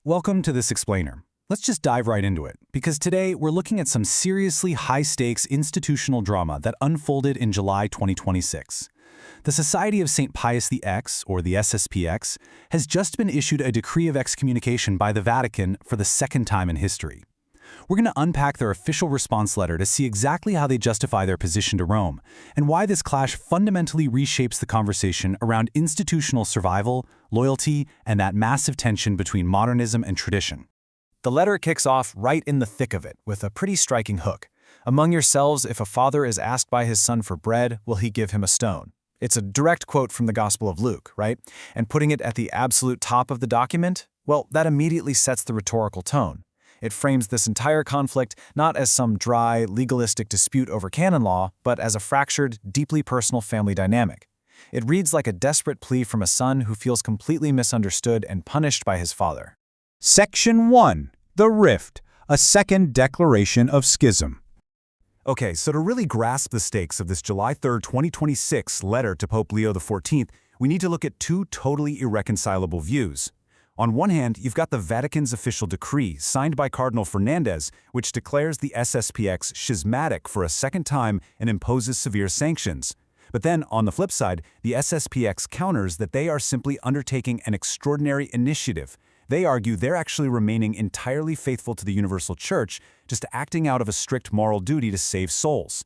Welcome to this explainer. Let's just dive right into it, because today we're looking at some seriously high-stakes institutional drama that unfolded in July 2026. The Society of St. Pius X, or the SSPX, has just been issued a decree of excommunication by the Vatican for the second time in history. We're going to unpack their official response letter to see exactly how they justify their position to Rome, and why this clash fundamentally reshapes the conversation around institutional survival, loyalty, and that massive tension between modernism and tradition. The letter kicks off right in the thick of it with a pretty striking hook. Among yourselves, if a father is asked by his son for bread, will he give him a stone? It's a direct quote from the Gospel of Luke, right? And putting it at the absolute top of the document, well, that immediately sets the rhetorical tone. It frames this entire conflict not as some dry, legalistic dispute over canon law, but as a fractured, deeply personal family dynamic. It reads like a desperate plea from a son who feels completely misunderstood and punished by his father. Section 1. The Rift, a second declaration of schism. Okay, so to really grasp the stakes of this July 3, 2026 letter to Pope Leo XIV, we need to look at two totally irreconcilable views. On one hand, you've got the Vatican's official decree, signed by Cardinal Fernandez, which declares the SSPX schismatic for a second time and imposes severe sanctions. But then, on the flip side, the SSPX counters that they are simply undertaking an extraordinary initiative. They argue they're actually remaining entirely faithful to the Universal Church, just acting out of a strict moral duty to save souls.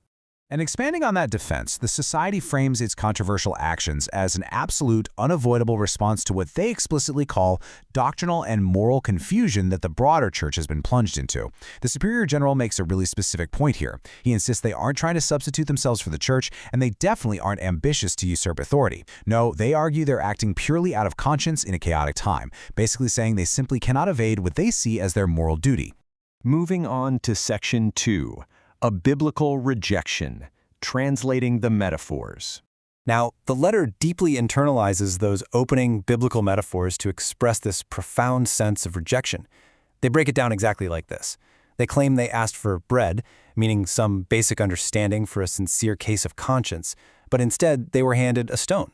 And expanding on that defense, the Society frames its controversial actions as an absolute, unavoidable response to what they explicitly call doctrinal and moral confusion that the broader Church has been plunged into. The Superior General makes a really specific point here. He insists they aren't trying to substitute themselves for the Church, and they definitely aren't ambitious to usurp authority. No, they argue they're acting purely out of conscience in a chaotic time, basically saying they simply cannot evade what they see as their moral duty. Moving on to Section 2. A biblical rejection, translating the metaphors. Now, the letter deeply internalizes those opening biblical metaphors to express this profound sense of rejection. They break it down exactly like this. They claim they asked for bread, meaning some basic understanding for a sincere case of conscience, but instead they were handed a stone.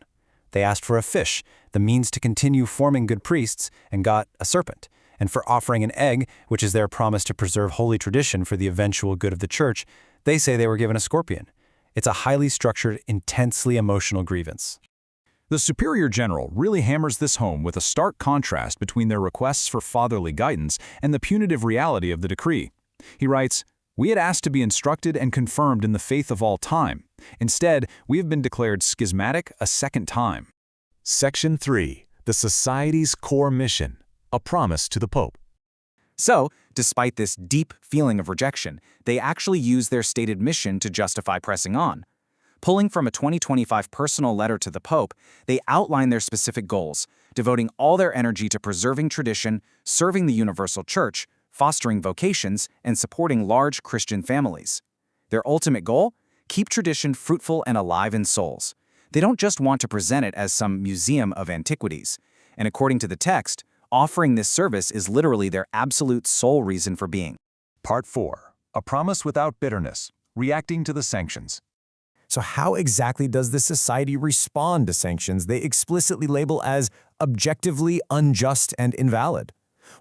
They asked for a fish, the means to continue forming good priests, and got a serpent. And for offering an egg, which is their promise to preserve holy tradition for the eventual good of the Church, they say they were given a scorpion. It's a highly structured, intensely emotional grievance. The Superior General really hammers this home with a stark contrast between their requests for fatherly guidance and the punitive reality of the decree. He writes, "We had asked to be instructed and confirmed in the faith of all time. Instead, we have been declared schismatic a second time." Section 3. The Society's core mission. A promise to the Pope. So, despite this deep feeling of rejection, they actually use their stated mission to justify pressing on. Pulling from a 2025 personal letter to the Pope, they outline their specific goals, devoting all their energy to preserving tradition, serving the Universal Church, fostering vocations, and supporting large Christian families. Their ultimate goal? Keep tradition fruitful and alive in souls. They don't just want to present it as some museum of antiquities. And according to the text, offering this service is literally their absolute sole reason for being. Part 4. A promise without bitterness. Reacting to the sanctions. So how exactly does the Society respond to sanctions they explicitly label as objectively unjust and invalid?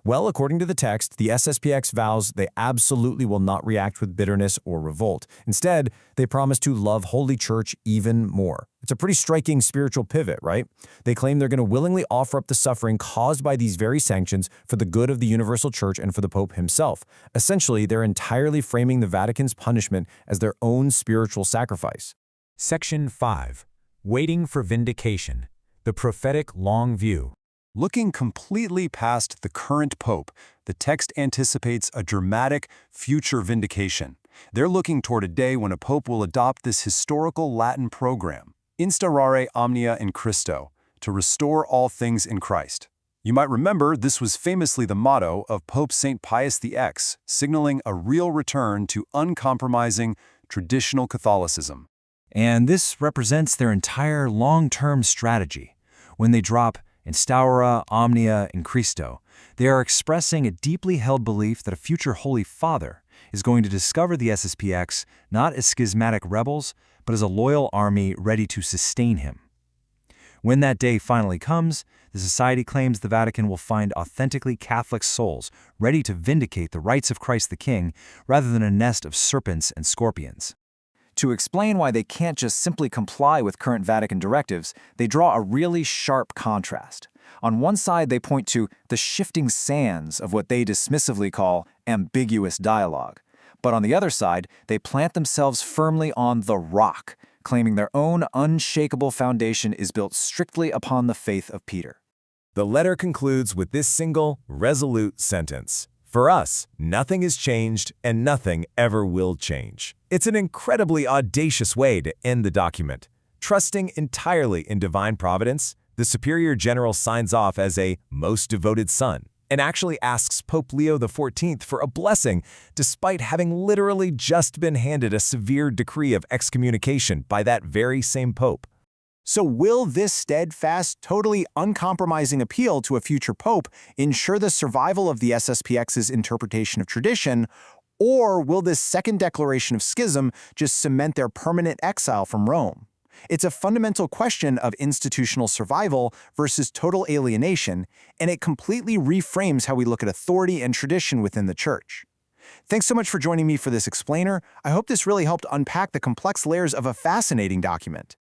Well, according to the text, the SSPX vows they absolutely will not react with bitterness or revolt. Instead, they promise to love Holy Church even more. It's a pretty striking spiritual pivot, right? They claim they're going to willingly offer up the suffering caused by these very sanctions for the good of the Universal Church and for the Pope himself. Essentially, they're entirely framing the Vatican's punishment as their own spiritual sacrifice. Section 5. Waiting for vindication. The prophetic long view. Looking completely past the current Pope, the text anticipates a dramatic future vindication. They're looking toward a day when a Pope will adopt this historical Latin program, Instaurare omnia in Christo, to restore all things in Christ. You might remember this was famously the motto of Pope St. Pius X, signaling a real return to uncompromising traditional Catholicism. And this represents their entire long-term strategy. When they drop Instaura omnia in Christo, they are expressing a deeply held belief that a future Holy Father is going to discover the SSPX not as schismatic rebels, but as a loyal army ready to sustain him. When that day finally comes, the Society claims the Vatican will find authentically Catholic souls ready to vindicate the rights of Christ the King rather than a nest of serpents and scorpions. To explain why they can't just simply comply with current Vatican directives, they draw a really sharp contrast. On one side, they point to the shifting sands of what they dismissively call ambiguous dialogue. But on the other side, they plant themselves firmly on the rock, claiming their own unshakable foundation is built strictly upon the faith of Peter. The letter concludes with this single, resolute sentence. For us, nothing has changed and nothing ever will change. It's an incredibly audacious way to end the document. Trusting entirely in divine providence, the Superior General signs off as a most devoted son and actually asks Pope Leo XIV for a blessing despite having literally just been handed a severe decree of excommunication by that very same pope. So will this steadfast, totally uncompromising appeal to a future pope ensure the survival of the SSPX's interpretation of tradition, or will this second declaration of schism just cement their permanent exile from Rome? It's a fundamental question of institutional survival versus total alienation, and it completely reframes how we look at authority and tradition within the Church. Thanks so much for joining me for this explainer. I hope this really helped unpack the complex layers of a fascinating document.